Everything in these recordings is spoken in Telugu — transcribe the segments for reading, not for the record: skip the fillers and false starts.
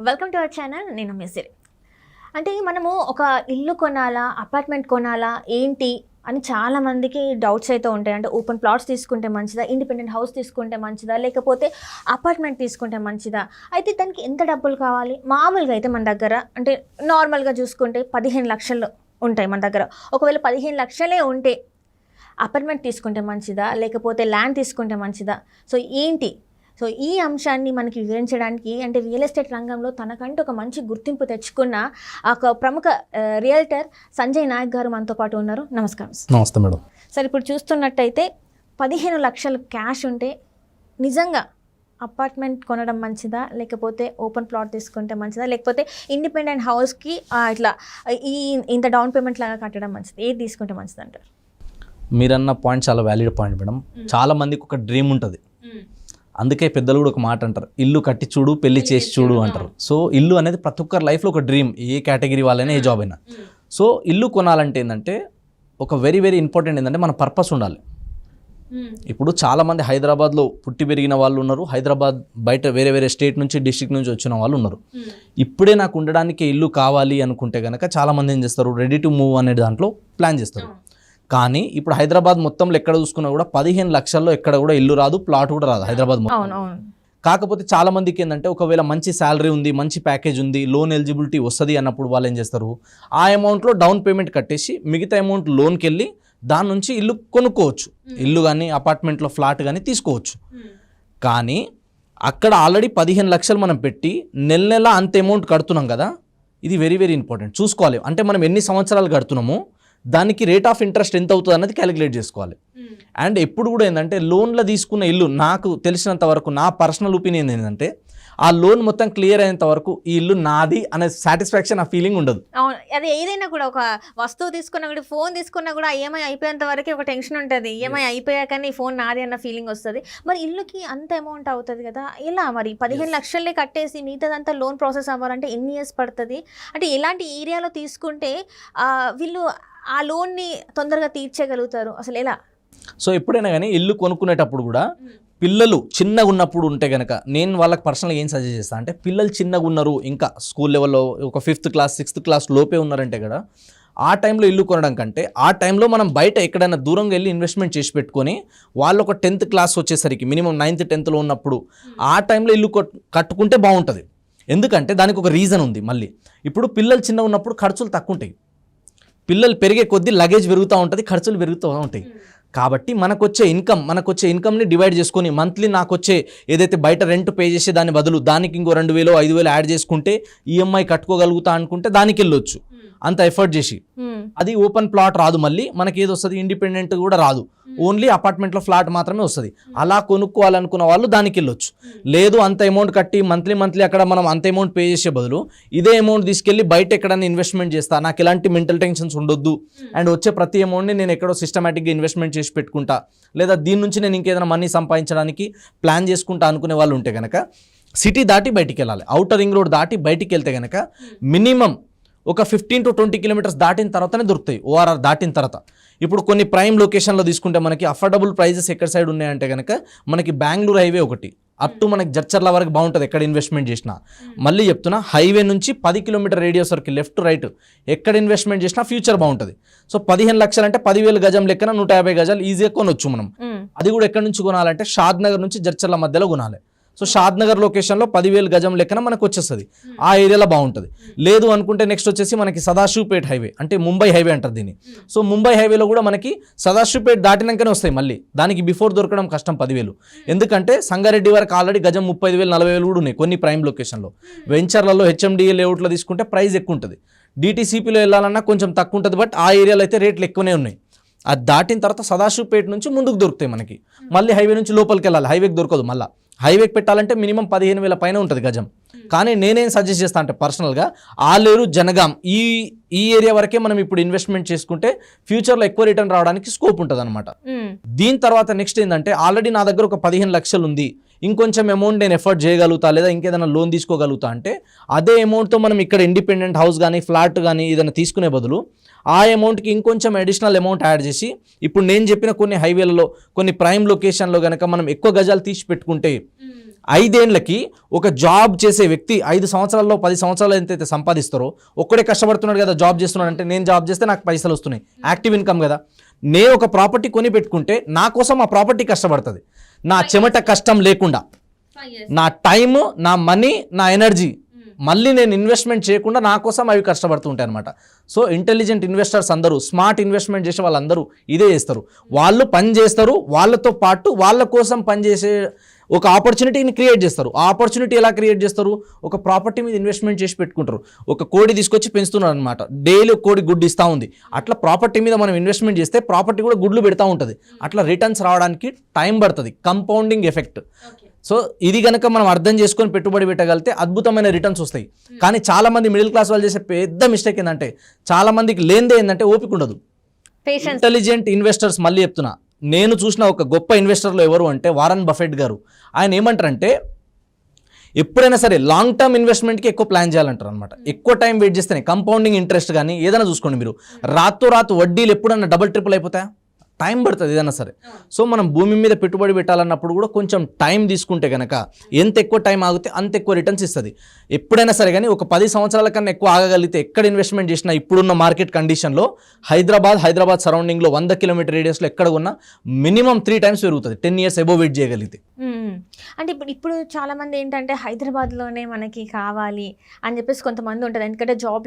Welcome to our channel. నేను మిసిరి. అంటే మనము ఒక ఇల్లు కొనాలా, అపార్ట్మెంట్ కొనాలా ఏంటి అని చాలామందికి డౌట్స్ అయితే ఉంటాయి. అంటే ఓపెన్ ప్లాట్స్ తీసుకుంటే మంచిదా, ఇండిపెండెంట్ హౌస్ తీసుకుంటే మంచిదా, లేకపోతే అపార్ట్మెంట్ తీసుకుంటే మంచిదా, అయితే దానికి ఎంత డబ్బులు కావాలి? మామూలుగా అయితే మన దగ్గర అంటే నార్మల్గా చూసుకుంటే 15 లక్షలు ఉంటాయి మన దగ్గర. ఒకవేళ 15 లక్షలే ఉంటే అపార్ట్మెంట్ తీసుకుంటే మంచిదా, లేకపోతే ల్యాండ్ తీసుకుంటే మంచిదా? సో ఏంటి? సో ఈ అంశాన్ని మనకి వివరించడానికి అంటే రియల్ ఎస్టేట్ రంగంలో తనకంటూ ఒక మంచి గుర్తింపు తెచ్చుకున్న ఒక ప్రముఖ రియల్టర్ సంజయ్ నాయక్ గారు మనతో పాటు ఉన్నారు. నమస్కారం. నమస్తే మేడం. సార్, ఇప్పుడు చూస్తున్నట్టయితే 15 లక్షలు క్యాష్ ఉంటే నిజంగా అపార్ట్మెంట్ కొనడం మంచిదా, లేకపోతే ఓపెన్ ప్లాట్ తీసుకుంటే మంచిదా, లేకపోతే ఇండిపెండెంట్ హౌస్కి ఇట్లా ఇంత డౌన్ పేమెంట్ లాగా కట్టడం మంచిది, ఏది తీసుకుంటే మంచిది అంటారు? మీరన్న పాయింట్ చాలా వ్యాలిడ్ పాయింట్ మేడం. చాలా మందికి ఒక డ్రీమ్ ఉంటుంది. అందుకే పెద్దలు కూడా ఒక మాట అంటారు, ఇల్లు కట్టి చూడు పెళ్లి చేసి చూడు అంటారు. సో ఇల్లు అనేది ప్రతి ఒక్కరి లైఫ్లో ఒక డ్రీమ్, ఏ కేటగిరీ వాళ్ళైనా ఏ జాబ్ అయినా. సో ఇల్లు కొనాలంటే ఏంటంటే ఒక వెరీ వెరీ ఇంపార్టెంట్ ఏంటంటే మన పర్పస్ ఉండాలి. ఇప్పుడు చాలామంది హైదరాబాద్లో పుట్టి పెరిగిన వాళ్ళు ఉన్నారు, హైదరాబాద్ బయట వేరే వేరే స్టేట్ నుంచి డిస్ట్రిక్ట్ నుంచి వచ్చిన వాళ్ళు ఉన్నారు. ఇప్పుడే నాకు ఉండడానికి ఇల్లు కావాలి అనుకుంటే కనుక చాలామంది ఏం చేస్తారు, రెడీ టు మూవ్ అనే దాంట్లో ప్లాన్ చేస్తారు. కానీ ఇప్పుడు హైదరాబాద్ మొత్తంలో ఎక్కడ చూసుకున్నా కూడా 15 లక్షల్లో ఎక్కడ కూడా ఇల్లు రాదు, ప్లాట్ కూడా రాదు హైదరాబాద్ మొత్తం. కాకపోతే చాలా మందికి ఏంటంటే ఒకవేళ మంచి శాలరీ ఉంది, మంచి ప్యాకేజ్ ఉంది, లోన్ ఎలిజిబిలిటీ వస్తుంది అన్నప్పుడు వాళ్ళు ఏం చేస్తారు, ఆ అమౌంట్లో డౌన్ పేమెంట్ కట్టేసి మిగతా అమౌంట్ లోన్కి వెళ్ళి దాని నుంచి ఇల్లు కొనుక్కోవచ్చు. ఇల్లు కానీ అపార్ట్మెంట్లో ఫ్లాట్ కానీ తీసుకోవచ్చు. కానీ అక్కడ ఆల్రెడీ 15 లక్షలు మనం పెట్టి నెల నెల అంత అమౌంట్ కడుతున్నాం కదా, ఇది వెరీ వెరీ ఇంపార్టెంట్ చూసుకోవాలి. అంటే మనం ఎన్ని సంవత్సరాలు కడుతున్నామో దానికి రేట్ ఆఫ్ ఇంట్రెస్ట్ ఎంత అవుతుంది అన్నది క్యాలిక్యులేట్ చేసుకోవాలి. అండ్ ఎప్పుడు కూడా ఏంటంటే లోన్లో తీసుకున్న ఇల్లు, నాకు తెలిసినంత వరకు నా పర్సనల్ ఒపీనియన్ ఏంటంటే ఆ లోన్ మొత్తం క్లియర్ అయ్యేంత వరకు ఈ ఇల్లు నాది అనే సాటిస్ఫాక్షన్, ఆ ఫీలింగ్ ఉండదు. అవును, అది ఏదైనా కూడా ఒక వస్తువు తీసుకున్నా కూడా, ఫోన్ తీసుకున్నా కూడా ఈఎంఐ అయిపోయేంత వరకు ఒక టెన్షన్ ఉంటుంది. ఈఎంఐ అయిపోయాకనే ఈ ఫోన్ నాది అన్న ఫీలింగ్ వస్తుంది. మరి ఇల్లుకి అంత అమౌంట్ అవుతుంది కదా, ఎలా మరి 15 లక్షలే కట్టేసి మిగతాదంతా లోన్ ప్రాసెస్ అవ్వాలంటే ఎన్ని ఇయర్స్ పడుతుంది? అంటే ఎలాంటి ఏరియాలో తీసుకుంటే వీళ్ళు ఆ లోన్ని తొందరగా తీర్చగలుగుతారు, అసలు ఎలా? సో ఎప్పుడైనా కానీ ఇల్లు కొనుక్కునేటప్పుడు కూడా పిల్లలు చిన్నగా ఉన్నప్పుడు ఉంటే కనుక నేను వాళ్ళకి పర్సనల్గా ఏం సజెస్ట్ చేస్తాను అంటే, పిల్లలు చిన్నగా ఉన్నారు, ఇంకా స్కూల్ లెవెల్లో ఒక 5th క్లాస్ 6th క్లాస్ లోపే ఉన్నారంటే కదా, ఆ టైంలో ఇల్లు కొనడం కంటే ఆ టైంలో మనం బయట ఎక్కడైనా దూరంగా వెళ్ళి ఇన్వెస్ట్మెంట్ చేసి పెట్టుకొని వాళ్ళు ఒక 10th క్లాస్ వచ్చేసరికి మినిమం 9th 10thలో ఉన్నప్పుడు ఆ టైంలో ఇల్లు కట్టుకుంటే బాగుంటుంది. ఎందుకంటే దానికి ఒక రీజన్ ఉంది. మళ్ళీ ఇప్పుడు పిల్లలు చిన్నగా ఉన్నప్పుడు ఖర్చులు తక్కువ ఉంటాయి, పిల్లలు పెరిగే కొద్దీ లగేజ్ పెరుగుతూ ఉంటుంది, ఖర్చులు పెరుగుతూ ఉంటాయి. కాబట్టి మనకొచ్చే ఇన్కమ్ని డివైడ్ చేసుకొని మంత్లీ నాకు వచ్చే ఏదైతే బయట రెంట్ పే చేసే దాని బదులు దానికి ఇంకో 2,000 5,000 యాడ్ చేసుకుంటే ఈఎంఐ కట్టుకోగలుగుతా అనుకుంటే దానికి వెళ్ళొచ్చు, అంత ఎఫర్ట్ చేసి. అది ఓపెన్ ప్లాట్ రాదు, మళ్ళీ మనకి ఏది వస్తుంది, ఇండిపెండెంట్ కూడా రాదు, ఓన్లీ అపార్ట్మెంట్లో ఫ్లాట్ మాత్రమే వస్తుంది. అలా కొనుక్కోవాలనుకున్న వాళ్ళు దానికి వెళ్ళొచ్చు. లేదు అంత అమౌంట్ కట్టి మంత్లీ అక్కడ మనం అంత అమౌంట్ పే చేసే బదులు ఇదే అమౌంట్ తీసుకెళ్ళి బయట ఎక్కడైనా ఇన్వెస్ట్మెంట్ చేస్తా, నాకు ఎలాంటి మెంటల్ టెన్షన్స్ ఉండొద్దు, అండ్ వచ్చే ప్రతి అమౌంట్ని నేను ఎక్కడో సిస్టమేటిక్గా ఇన్వెస్ట్మెంట్ చేసి పెట్టుకుంటా, లేదా దీని నుంచి నేను ఇంకేదైనా మనీ సంపాదించడానికి ప్లాన్ చేసుకుంటా అనుకునే వాళ్ళు ఉంటే కనుక సిటీ దాటి బయటికి వెళ్ళాలి. ఔటర్ రింగ్ రోడ్ దాటి బయటికి వెళ్తే కనుక మినిమం ఒక 15 to 20 కిలోమీటర్స్ దాటిన తర్వాతనే దొరుకుతాయి, ఓఆర్ఆర్ దాటిన తర్వాత. ఇప్పుడు కొన్ని ప్రైమ్ లొకేషన్లో తీసుకుంటే మనకి అఫోర్డబుల్ ప్రైజెస్ ఎక్కడ సైడ్ ఉన్నాయంటే కనుక మనకి బెంగళూరు హైవే ఒకటి అప్ టు మనకి జడ్చర్ల వరకు బాగుంటుంది ఎక్కడ ఇన్వెస్ట్మెంట్ చేసినా. మళ్ళీ చెప్తున్నా, హైవే నుంచి 10 కిలోమీటర్ రేడియస్ వరకు లెఫ్ట్ రైట్ ఎక్కడ ఇన్వెస్ట్మెంట్ చేసినా ఫ్యూచర్ బాగుంటుంది. సో 15 లక్షలు అంటే 10,000 గజం లెక్కన 150 గజాలు ఈజీగా కొనొచ్చు మనం. అది కూడా ఎక్కడి నుంచి కొనాలంటే షాద్ నగర్ నుంచి జడ్చర్ల మధ్యలో కొనాలి. సో షాద్ నగర్ లొకేషన్లో 10,000 గజం లెక్కన మనకు వచ్చేస్తుంది, ఆ ఏరియాలో బాగుంటుంది. లేదు అనుకుంటే నెక్స్ట్ వచ్చేసి మనకి సదాశివపేట్ హైవే, అంటే ముంబై హైవే అంటారు దీన్ని. సో ముంబై హైవేలో కూడా మనకి సదాశివపేట్ దాటినాకనే వస్తాయి, మళ్ళీ దానికి బిఫోర్ దొరకడం కష్టం 10,000. ఎందుకంటే సంగారెడ్డి వరకు ఆల్రెడీ గజం 35,000 40,000 కూడా ఉన్నాయి కొన్ని ప్రైమ్ లొకేషన్లో. వెంచర్లలో హెచ్ఎండిఏ లేఅవుట్లో తీసుకుంటే ప్రైస్ ఎక్కువ ఉంటుంది, డిటీసీపీలో వెళ్ళాలన్నా కొంచెం తక్కువ ఉంటుంది, బట్ ఆ ఏరియాలో అయితే రేట్లు ఎక్కువనే ఉన్నాయి. అది దాటిన తర్వాత సదాశివపేట నుంచి ముందుకు దొరుకుతాయి మనకి, మళ్ళీ హైవే నుంచి లోపలికి వెళ్ళాలి, హైవేకి దొరకదు. మళ్ళీ హైవేకి పెట్టాలంటే మినిమం 15,000 పైన ఉంటుంది గజం. కానీ నేనేం సజెస్ట్ చేస్తాను అంటే పర్సనల్గా ఆలేరు జనగాం ఈ ఏరియా వరకే మనం ఇప్పుడు ఇన్వెస్ట్మెంట్ చేసుకుంటే ఫ్యూచర్లో ఎక్కువ రిటర్న్ రావడానికి స్కోప్ ఉంటుంది అనమాట. దీని తర్వాత నెక్స్ట్ ఏంటంటే, ఆల్రెడీ నా దగ్గర ఒక 15 లక్షలు ఉంది, ఇంకొంచెం అమౌంట్ నేను ఎఫర్ట్ చేయగలుగుతా, లేదా ఇంకేదైనా లోన్ తీసుకోగలుగుతా అంటే అదే అమౌంట్తో మనం ఇక్కడ ఇండిపెండెంట్ హౌస్ కానీ ఫ్లాట్ కానీ ఏదైనా తీసుకునే బదులు ఆ అమౌంట్కి ఇంకొంచెం అడిషనల్ అమౌంట్ యాడ్ చేసి ఇప్పుడు నేను చెప్పిన కొన్ని హైవేలలో కొన్ని ప్రైమ్ లొకేషన్లో కనుక మనం ఎక్కువ గజాలు తీసి పెట్టుకుంటే 5 ఏళ్ళకి ఒక జాబ్ చేసే వ్యక్తి 5 సంవత్సరాల్లో 10 సంవత్సరాలు ఎంతైతే సంపాదిస్తారో ఒక్కడే కష్టపడుతున్నాడు కదా జాబ్ చేస్తున్నాడు అంటే, నేను జాబ్ చేస్తే నాకు పైసలు వస్తున్నాయి, యాక్టివ్ ఇన్కమ్ కదా. నేను ఒక ప్రాపర్టీ కొని పెట్టుకుంటే నా కోసం ఆ ప్రాపర్టీ కష్టపడుతుంది, నా చెమట కష్టం లేకుండా, నా టైము, నా మనీ, నా ఎనర్జీ మళ్ళీ నేను ఇన్వెస్ట్మెంట్ చేయకుండా నా కోసం అవి కష్టపడుతూ ఉంటాయి అనమాట. సో ఇంటెలిజెంట్ ఇన్వెస్టర్స్ అందరూ, స్మార్ట్ ఇన్వెస్ట్మెంట్ చేసే వాళ్ళందరూ ఇదే చేస్తారు. వాళ్ళు పని చేస్తారు, వాళ్ళతో పాటు వాళ్ళ కోసం పనిచేసే ఒక ఆపర్చునిటీని క్రియేట్ చేస్తారు. ఆ ఆపర్చునిటీ ఎలా క్రియేట్ చేస్తారు? ఒక ప్రాపర్టీ మీద ఇన్వెస్ట్మెంట్ చేసి పెట్టుకుంటారు. ఒక కోడి తీసుకొచ్చి పెంచుతున్నారు అనమాట, డైలీ ఒక కోడి గుడ్డు ఇస్తూ ఉంది. అట్లా ప్రాపర్టీ మీద మనం ఇన్వెస్ట్మెంట్ చేస్తే ప్రాపర్టీ కూడా గుడ్లు పెడతా ఉంటుంది. అట్లా రిటర్న్స్ రావడానికి టైం పడుతుంది, కంపౌండింగ్ ఎఫెక్ట్. సో ఇది కనుక మనం అర్థం చేసుకొని పెట్టుబడి పెట్టగలిగితే అద్భుతమైన రిటర్న్స్ వస్తాయి. కానీ చాలా మంది మిడిల్ క్లాస్ వాళ్ళు చేసే పెద్ద మిస్టేక్ ఏంటంటే, చాలా మందికి లేనిదే ఏంటంటే ఓపిక ఉండదు. ఇంటెలిజెంట్ ఇన్వెస్టర్స్, మళ్ళీ చెప్తున్నా, నేను చూసిన ఒక గొప్ప ఇన్వెస్టర్లు ఎవరు అంటే వారన్ బఫెట్ గారు. ఆయన ఏమంటారంటే, ఎప్పుడైనా సరే లాంగ్ టర్మ్ ఇన్వెస్ట్మెంట్కి ఎక్కువ ప్లాన్ చేయాలంటారు అనమాట. ఎక్కువ టైం వెయిట్ చేస్తేనే కంపౌండింగ్ ఇంట్రెస్ట్ కానీ ఏదైనా చూసుకోండి మీరు, రాత్రి వడ్డీలు ఎప్పుడన్నా డబుల్ ట్రిపుల్ అయిపోతాయా? టైం పడుతుంది ఏదైనా సరే. సో మనం భూమి మీద పెట్టుబడి పెట్టాలన్నప్పుడు కూడా కొంచెం టైం తీసుకుంటే కనుక, ఎంత ఎక్కువ టైం ఆగితే అంత ఎక్కువ రిటర్న్స్ ఇస్తుంది ఎప్పుడైనా సరే. కానీ ఒక 10 సంవత్సరాల కన్నా ఎక్కువ ఆగగలిగితే ఎక్కడ ఇన్వెస్ట్మెంట్ చేసినా ఇప్పుడున్న మార్కెట్ కండిషన్లో హైదరాబాద్ సరౌండింగ్లో 100 కిలోమీటర్ రేడియస్లో ఎక్కడ ఉన్నా మినిమం 3 times పెరుగుతుంది 10 years అబోవ్ వెయిట్ చేయగలిగితే. అంటే ఇప్పుడు చాలా మంది ఏంటంటే హైదరాబాద్లోనే మనకి కావాలి అని చెప్పేసి కొంతమంది ఉంటుంది, ఎందుకంటే జాబ్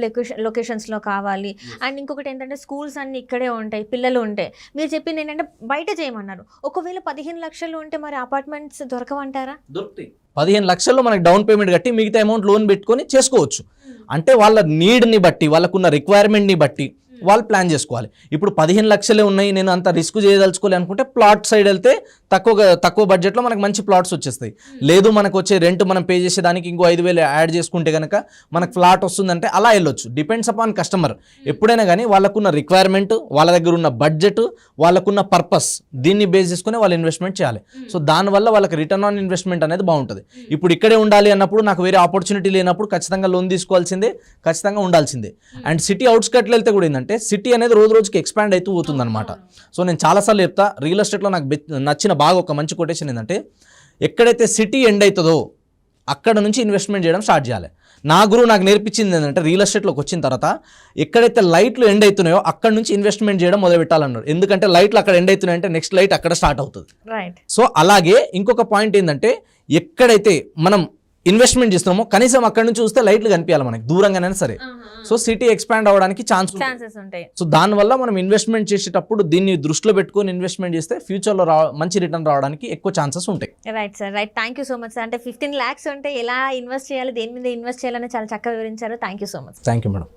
లొకేషన్స్లో కావాలి. అండ్ ఇంకొకటి ఏంటంటే స్కూల్స్ అన్ని ఇక్కడే ఉంటాయి, పిల్లలు ఉంటాయి. మీరు చెప్పింది ఏంటంటే బయట చేయమన్నారు. ఒకవేళ 15 లక్షలు ఉంటే మరి అపార్ట్మెంట్స్ దొరకవంటారా? దొరుకుతాయి. 15 లక్షల్లో మనకి డౌన్ పేమెంట్ కట్టి మిగతా అమౌంట్ లోన్ పెట్టుకొని చేసుకోవచ్చు. అంటే వాళ్ళ నీడ్ని బట్టి, వాళ్ళకున్న రిక్వైర్మెంట్ని బట్టి వాళ్ళు ప్లాన్ చేసుకోవాలి. ఇప్పుడు 15 లక్షలే ఉన్నాయి, నేను అంత రిస్క్ చేయదలుచుకోవాలి అనుకుంటే ప్లాట్ సైడ్ వెళ్తే తక్కువ బడ్జెట్లో మనకు మంచి ప్లాట్స్ వచ్చేస్తాయి. లేదు మనకు వచ్చే రెంట్ మనం పే చేసేదానికి ఇంకో 5,000 యాడ్ చేసుకుంటే కనుక మనకు ఫ్లాట్ వస్తుందంటే అలా వెళ్ళొచ్చు. Depends upon customer. ఎప్పుడైనా కానీ వాళ్ళకున్న రిక్వైర్మెంట్, వాళ్ళ దగ్గర ఉన్న బడ్జెట్, వాళ్ళకున్న పర్పస్, దీన్ని బేస్ చేసుకుని వాళ్ళు ఇన్వెస్ట్మెంట్ చేయాలి. సో దానివల్ల వాళ్ళకి రిటర్న్ ఆన్ ఇన్వెస్ట్మెంట్ అనేది బాగుంటుంది. ఇప్పుడు ఇక్కడే ఉండాలి అన్నప్పుడు, నాకు వేరే ఆపర్చునిటీ లేనప్పుడు ఖచ్చితంగా లోన్ తీసుకోవాల్సిందే, ఖచ్చితంగా ఉండాల్సిందే. అండ్ సిటీ అవుట్స్కట్లో వెళ్తే కూడా ఏంటంటే, సిటీ అనేది రోజు రోజుకి ఎక్స్పాండ్ అవుతూ పోతుంది అనమాట. సో నేను చాలాసార్లు చెప్తా, రియల్ ఎస్టేట్లో నాకు నచ్చిన బాగా ఒక మంచి కొటేషన్ ఏంటంటే, ఎక్కడైతే సిటీ ఎండ్ అవుతుందో అక్కడ నుంచి ఇన్వెస్ట్మెంట్ చేయడం స్టార్ట్ చేయాలి. నా గురువు నాకు నేర్పించింది ఏంటంటే, రియల్ ఎస్టేట్లోకి వచ్చిన తర్వాత ఎక్కడైతే లైట్లు ఎండ్ అవుతున్నాయో అక్కడ నుంచి ఇన్వెస్ట్మెంట్ చేయడం మొదలు పెట్టాలన్నారు. ఎందుకంటే లైట్లు అక్కడ ఎండ్ అవుతున్నాయంటే నెక్స్ట్ లైట్ అక్కడ స్టార్ట్ అవుతుంది. సో అలాగే ఇంకొక పాయింట్ ఏంటంటే, ఎక్కడైతే మనం ఇన్వెస్ట్మెంట్ చేస్తున్నామో కనీసం అక్కడ నుంచి చూస్తే లైట్లు కనిపించాలి మనకి, దూరంగానైనా సరే. సో సిటీ ఎక్స్పాండ్ అవ్వడానికి ఛాన్సెస్ ఉంటాయి. సో దానివల్ల మనం ఇన్వెస్ట్మెంట్ చేసేటప్పుడు దీన్ని దృష్టిలో పెట్టుకొని ఇన్వెస్ట్మెంట్ చేస్తే ఫ్యూచర్లో మంచి రిటర్న్ రావడానికి ఎక్కువ ఛాన్సెస్ ఉంటాయి. Right sir, right. Thank you so much sir. అంటే 15 lakhs ఉంటే ఎలా ఇన్వెస్ట్ చేయాలి, దేని మీద ఇన్వెస్ట్ చేయాలని చాలా చక్కగా వివరించారు. Thank you so much. Thank you madam.